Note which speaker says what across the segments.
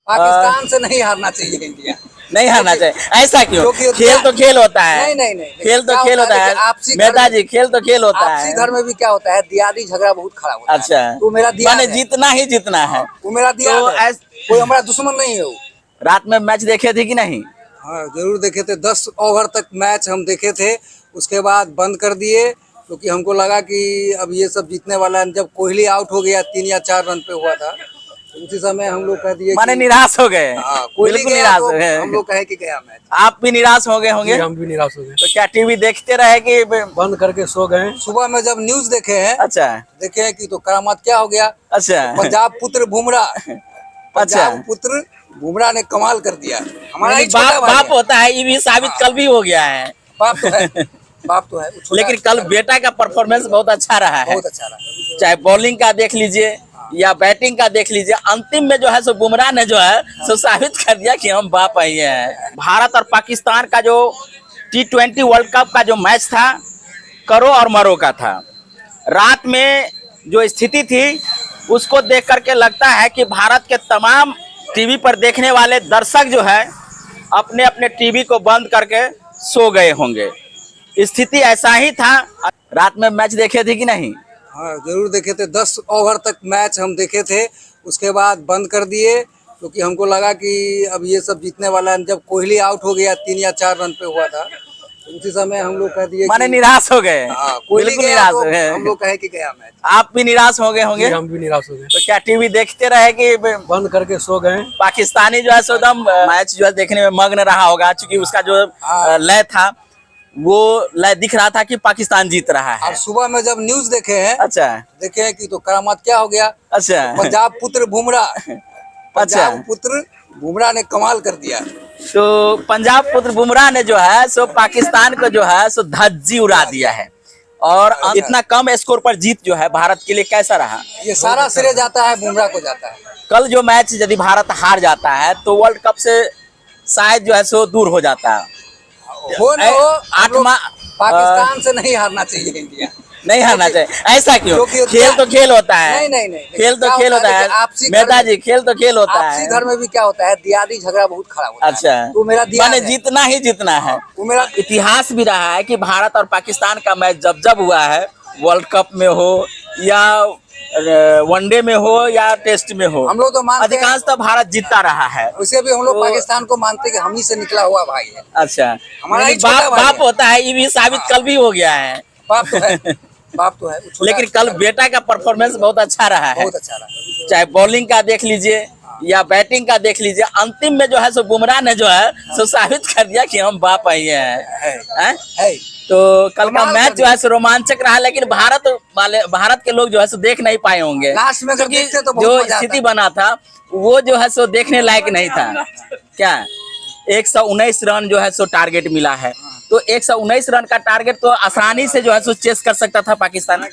Speaker 1: पाकिस्तान से नहीं हारना चाहिए इंडिया।
Speaker 2: नहीं हारना चाहिए, ऐसा क्यों? खेल तो खेल होता है।
Speaker 1: नहीं,
Speaker 2: खेल तो खेल होता है मेहता जी, खेल तो खेल होता है।
Speaker 1: आपसी घर में भी क्या होता है, दियादी झगड़ा बहुत खराब होता है।
Speaker 2: अच्छा,
Speaker 1: तो मेरा दियाद
Speaker 2: माने
Speaker 1: है।
Speaker 2: जीतना ही जीतना है।
Speaker 1: वो मेरा दियाद
Speaker 2: तो
Speaker 1: है, कोई हमारा दुश्मन नहीं है वो।
Speaker 2: रात में मैच देखे थे कि नहीं?
Speaker 1: हाँ जरूर देखे थे, 10 ओवर तक मैच हम देखे थे, उसके बाद बंद कर दिए क्योंकि हमको लगा कि अब ये सब जीतने वाला है। जब कोहली आउट हो गया 3 या 4 रन पे हुआ था, तो उसी समय हम लोग कह दिए
Speaker 2: माने
Speaker 1: कि
Speaker 2: निराश हो गए।
Speaker 1: हाँ, कोहली
Speaker 2: बिल्कुल
Speaker 1: गया
Speaker 2: निराश
Speaker 1: तो
Speaker 2: हो गए।
Speaker 1: हम लोग कहे कि गया मैच।
Speaker 2: आप भी निराश हो गए होंगे?
Speaker 3: हम भी निराश हो गए,
Speaker 2: तो क्या टीवी देखते रहे कि?
Speaker 3: बंद करके सो गए।
Speaker 1: सुबह में जब न्यूज देखे हैं,
Speaker 2: अच्छा
Speaker 1: देखे हैं कि तो करामात क्या हो गया।
Speaker 2: अच्छा
Speaker 1: पंजाब पुत्र बुमराह, पंजाब पुत्र बुमराह ने कमाल कर दिया। हमारा ही छोटा
Speaker 2: बाप
Speaker 1: भाई
Speaker 2: बाप
Speaker 1: है।
Speaker 2: होता है, ये भी साबित कल भी हो गया है।
Speaker 1: बाप तो है, बाप तो है। वो छोटा
Speaker 2: लेकिन
Speaker 1: है,
Speaker 2: कल बेटा का परफॉर्मेंस बहुत अच्छा रहा है।
Speaker 1: बहुत अच्छा रहा।
Speaker 2: चाहे बॉलिंग का देख लीजिए या बैटिंग का देख लीजिए, अंतिम में जो है सो बुमराह ने जो है सो साबित कर दिया कि हम बाप ही हैं। भारत और पाकिस्तान का जो T20 वर्ल्ड कप का जो मैच था, करो और मरो का था। रात में जो स्थिति थी उसको देख करके लगता है कि भारत के तमाम टीवी पर देखने वाले दर्शक जो है अपने अपने टीवी को बंद करके सो गए होंगे। स्थिति ऐसा ही था। रात में मैच देखे थे कि नहीं?
Speaker 1: हाँ जरूर देखे थे, 10 ओवर तक मैच हम देखे थे, उसके बाद बंद कर दिए क्योंकि हमको लगा कि अब ये सब जीतने वाला है। जब कोहली आउट हो गया 3 या 4 रन पे हुआ था, तो उसी समय हम लोग कह दिए
Speaker 2: माने
Speaker 1: कि
Speaker 2: निराश हो गए।
Speaker 1: हाँ, कोहली
Speaker 2: बिल्कुल
Speaker 1: गया
Speaker 2: निराश
Speaker 1: तो
Speaker 2: हो गए।
Speaker 1: हम लोग कहे कि गया मैच।
Speaker 2: आप भी निराश हो गए होंगे?
Speaker 3: हम भी निराश हो गए,
Speaker 2: तो क्या टीवी देखते रहे कि?
Speaker 3: बंद करके सो गए।
Speaker 2: पाकिस्तानी जो है सो एकदम मैच जो है देखने में मग्न रहा होगा, क्योंकि उसका जो लय था वो लय दिख रहा था कि पाकिस्तान जीत रहा है।
Speaker 1: और सुबह में जब न्यूज देखे हैं,
Speaker 2: अच्छा
Speaker 1: देखे हैं कि तो करामात क्या हो गया।
Speaker 2: अच्छा
Speaker 1: पंजाब पुत्र बुमराह, पंजाब पुत्र बुमराह ने कमाल कर दिया।
Speaker 2: तो पंजाब पुत्र बुमराह ने जो है सो पाकिस्तान को जो है सो धज्जी उड़ा दिया है। और इतना कम स्कोर पर जीत जो है भारत के लिए कैसा रहा?
Speaker 1: ये सारा श्रेय जाता है बुमराह को जाता है।
Speaker 2: कल जो मैच यदि भारत हार जाता है तो वर्ल्ड कप से शायद जो है सो दूर हो जाता है।
Speaker 1: हो न हो, हम लोग
Speaker 2: 8वां
Speaker 1: पाकिस्तान से नहीं हारना चाहिए इंडिया।
Speaker 2: नहीं हारना चाहिए, ऐसा क्यों?
Speaker 1: क्योंकि
Speaker 2: खेल तो खेल होता है।
Speaker 1: नहीं,
Speaker 2: खेल तो
Speaker 1: क्या
Speaker 2: खेल होता है
Speaker 1: आपसी
Speaker 2: मेहता जी, खेल तो खेल होता
Speaker 1: आपसी
Speaker 2: है।
Speaker 1: घर में भी क्या होता है, दियादी झगड़ा बहुत खराब होता है।
Speaker 2: अच्छा,
Speaker 1: तो मेरा दियाद
Speaker 2: माने
Speaker 1: है।
Speaker 2: जीतना ही जीतना है।
Speaker 1: वो मेरा
Speaker 2: इतिहास भी रहा है कि भारत और पाकिस्तान का मैच जब जब हुआ है, वर्ल्ड कप में हो या वनडे में हो या टेस्ट में हो,
Speaker 1: हम लोग तो मानते हैं,
Speaker 2: अधिकांशतः भारत जीतता रहा है।
Speaker 1: उसे भी हम लोग
Speaker 2: तो
Speaker 1: पाकिस्तान को मानते हैं कि हम ही से निकला हुआ भाई है।
Speaker 2: अच्छा,
Speaker 1: हमारा ही
Speaker 2: यानी
Speaker 1: छोटा भाई
Speaker 2: बाप
Speaker 1: है।
Speaker 2: होता है, ये भी साबित कल भी हो गया है।
Speaker 1: बाप तो है, बाप तो है। वो छोटा
Speaker 2: लेकिन
Speaker 1: है,
Speaker 2: कल बेटा का परफॉर्मेंस बहुत अच्छा रहा है।
Speaker 1: बहुत अच्छा रहा।
Speaker 2: चाहे बॉलिंग का देख लीजिए या बैटिंग का देख लीजिए, अंतिम में जो है सो बुमराह ने जो है सो साबित कर दिया कि हम बाप ही हैं।
Speaker 1: है।
Speaker 2: तो कल का मैच जो है सो रोमांचक रहा, लेकिन भारत के लोग जो है सो देख नहीं पाए होंगे,
Speaker 1: लास्ट में अगर
Speaker 2: क्योंकि
Speaker 1: देखते तो बहुत
Speaker 2: जो
Speaker 1: मजा आता।
Speaker 2: स्थिति बना था वो जो है सो देखने लायक नहीं था। क्या 119 रन जो है सो टारगेट मिला है, तो 119 रन का टारगेट तो आसानी से जो है सो चेस कर सकता था पाकिस्तान,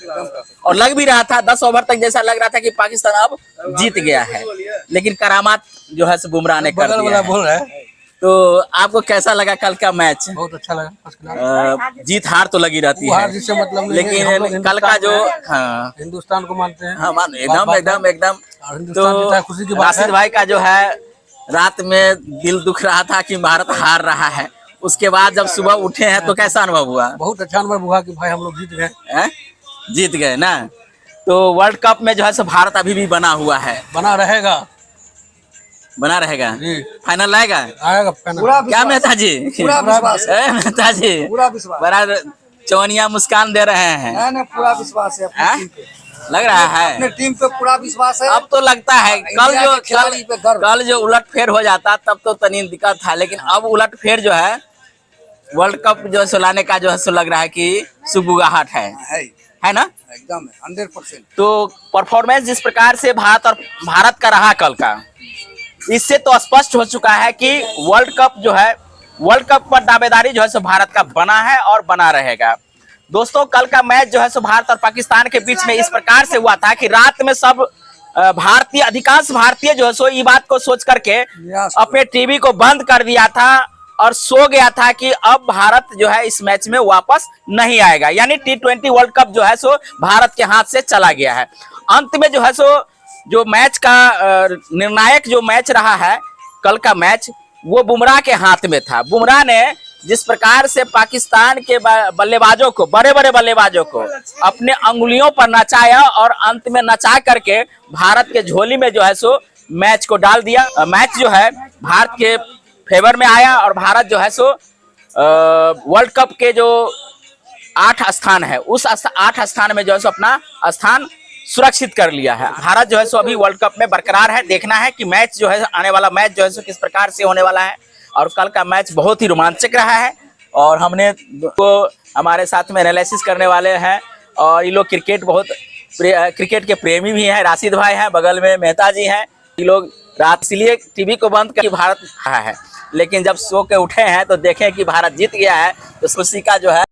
Speaker 2: और लग भी रहा था 10 ओवर तक जैसा लग रहा था कि पाकिस्तान अब जीत गया है। लेकिन करामात जो है सो बुमराह ने कर दिया है।
Speaker 3: बोल रहा है।
Speaker 2: तो आपको कैसा लगा कल का मैच?
Speaker 3: बहुत अच्छा लगा।
Speaker 2: जीत हार तो लगी रहती
Speaker 3: हार
Speaker 2: है,
Speaker 3: जीत से मतलब नहीं है, हम लोग
Speaker 2: लेकिन कल का जो
Speaker 3: हिंदुस्तान को मानते हैं।
Speaker 2: हाँ एकदम एकदम एकदम।
Speaker 3: और हिंदुस्तान जीता है, खुशी की
Speaker 2: तो
Speaker 3: बात है।
Speaker 2: राशिद भाई का जो है रात में दिल दुख रहा था कि भारत हार रहा है, उसके बाद जब सुबह उठे हैं तो कैसा अनुभव हुआ?
Speaker 3: बहुत अच्छा अनुभव हुआ कि भाई हम लोग जीत गए।
Speaker 2: हैं? जीत गए ना। तो वर्ल्ड कप में जो है सो भारत अभी भी बना हुआ है,
Speaker 3: बना रहेगा
Speaker 2: बना रहेगा,
Speaker 3: जी।
Speaker 2: फाइनल आएगा।
Speaker 3: आएगा फाइनल।
Speaker 1: पूरा
Speaker 2: क्या
Speaker 1: विश्वास-
Speaker 2: मेहता जी?
Speaker 1: पूरा विश्वास है।
Speaker 2: मेहता जी
Speaker 1: पूरा विश्वास।
Speaker 2: बड़ा चौनिया मुस्कान दे रहे हैं।
Speaker 1: नहीं, पूरा विश्वास है अपनी
Speaker 2: हैं?
Speaker 1: टीम पे।
Speaker 2: लग रहा
Speaker 1: अपने
Speaker 2: है
Speaker 1: टीम पे पूरा विश्वास है।
Speaker 2: अब तो लगता है
Speaker 1: इंडिया के खिलाड़ी पे गर्व।
Speaker 2: कल जो उलट फेर हो जाता तब तो तनी दिक्कत था, लेकिन अब उलट फेर जो है वर्ल्ड कप जो है सो लाने का जो है सो लग रहा है कि सुबुगाहट है ना?
Speaker 1: एकदम 100%।
Speaker 2: तो परफॉर्मेंस जिस प्रकार से भारत का रहा कल का, इससे तो स्पष्ट हो चुका है कि वर्ल्ड कप पर दावेदारी जो है सो भारत का बना है और बना रहेगा। दोस्तों, कल का मैच जो है सो भारत और पाकिस्तान के बीच में इस प्रकार से हुआ था कि रात में सब अधिकांश भारतीय जो है सो ये बात को सोच करके अपने टीवी को बंद कर दिया था और सो गया था कि अब भारत जो है इस मैच में वापस नहीं आएगा, यानी T20 वर्ल्ड कप जो है सो भारत के हाथ से चला गया है। अंत में जो है सो जो मैच का निर्णायक जो मैच रहा है कल का मैच, वो बुमराह के हाथ में था। बुमराह ने जिस प्रकार से पाकिस्तान के बल्लेबाजों को, बड़े बड़े बल्लेबाजों को अपने अंगुलियों पर नचाया और अंत में नचा करके भारत के झोली में जो है सो मैच को डाल दिया। मैच जो है भारत के फेवर में आया और भारत जो है सो वर्ल्ड कप के जो 8 स्थान है, उस 8 स्थान में जो है सो अपना स्थान सुरक्षित कर लिया है। भारत जो है सो अभी वर्ल्ड कप में बरकरार है। देखना है कि मैच जो है, आने वाला मैच जो है सो किस प्रकार से होने वाला है। और कल का मैच बहुत ही रोमांचक रहा है और हमने को हमारे साथ में एनालिसिस करने वाले हैं और ये लोग क्रिकेट के प्रेमी भी हैं। राशिद भाई हैं, बगल में मेहता जी हैं। ये लोग रात इसलिए टीवी को बंद करके भारत है, लेकिन जब सो के उठे हैं तो देखें कि भारत जीत गया है तो खुशी का जो है